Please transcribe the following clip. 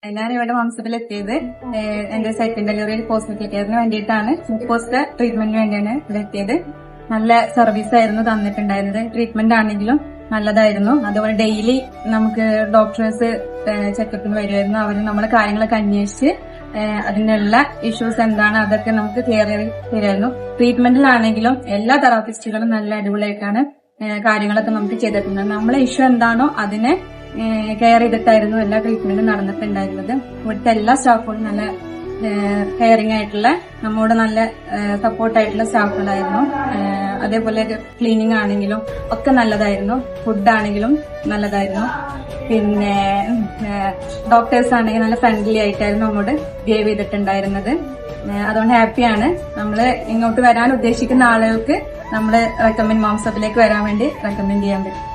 ഞാൻ ഇവിടെ മാംസത്തിൽ എത്തിയത് എന്റെ സെക്കൻഡ് ഡെലിവറി ഹോസ്പിറ്റൽ കെയറിന് വേണ്ടിയിട്ടാണ്. പോസ്റ്റ് ട്രീറ്റ്മെന്റിന് വേണ്ടിയാണ് ഇവിടെ എത്തിയത്. നല്ല സർവീസ് ആയിരുന്നു തന്നിട്ടുണ്ടായിരുന്നത്. ട്രീറ്റ്മെന്റ് ആണെങ്കിലും നല്ലതായിരുന്നു. അതുപോലെ ഡെയിലി നമുക്ക് ഡോക്ടേഴ്സ് ചെക്കപ്പിന് വരുമായിരുന്നു. അവർ നമ്മളെ കാര്യങ്ങളൊക്കെ അന്വേഷിച്ച് അതിനുള്ള ഇഷ്യൂസ് എന്താണ് അതൊക്കെ നമുക്ക് ക്ലിയർ തരുമായിരുന്നു. ട്രീറ്റ്മെന്റിലാണെങ്കിലും എല്ലാ തെറാപ്പിസ്റ്റുകളും നല്ല അടിപൊളിയായിട്ടാണ് കാര്യങ്ങളൊക്കെ നമുക്ക് ചെയ്തിട്ടുണ്ട്. നമ്മളെ ഇഷ്യൂ എന്താണോ അതിനെ കെയർ ചെയ്തിട്ടായിരുന്നു എല്ലാ ട്രീറ്റ്മെന്റും നടന്നിട്ടുണ്ടായിരുന്നത്. ഇവിടുത്തെ എല്ലാ സ്റ്റാഫുകളും നല്ല കെയറിംഗ് ആയിട്ടുള്ള നമ്മോട് നല്ല സപ്പോർട്ടായിട്ടുള്ള സ്റ്റാഫുകളായിരുന്നു. അതേപോലെ ക്ലീനിങ് ആണെങ്കിലും ഒക്കെ നല്ലതായിരുന്നു. ഫുഡ് ആണെങ്കിലും നല്ലതായിരുന്നു. പിന്നെ ഡോക്ടേഴ്സ് ആണെങ്കിൽ നല്ല ഫ്രണ്ട്ലി ആയിട്ടായിരുന്നു നമ്മോട് ബിഹേവ് ചെയ്തിട്ടുണ്ടായിരുന്നത്. അതുകൊണ്ട് ഹാപ്പിയാണ്. നമ്മള് ഇങ്ങോട്ട് വരാൻ ഉദ്ദേശിക്കുന്ന ആളുകൾക്ക് നമ്മള് റെക്കമെൻഡ് മാംസത്തിലേക്ക് വരാൻ വേണ്ടി റെക്കമെൻഡ് ചെയ്യാൻ പറ്റും.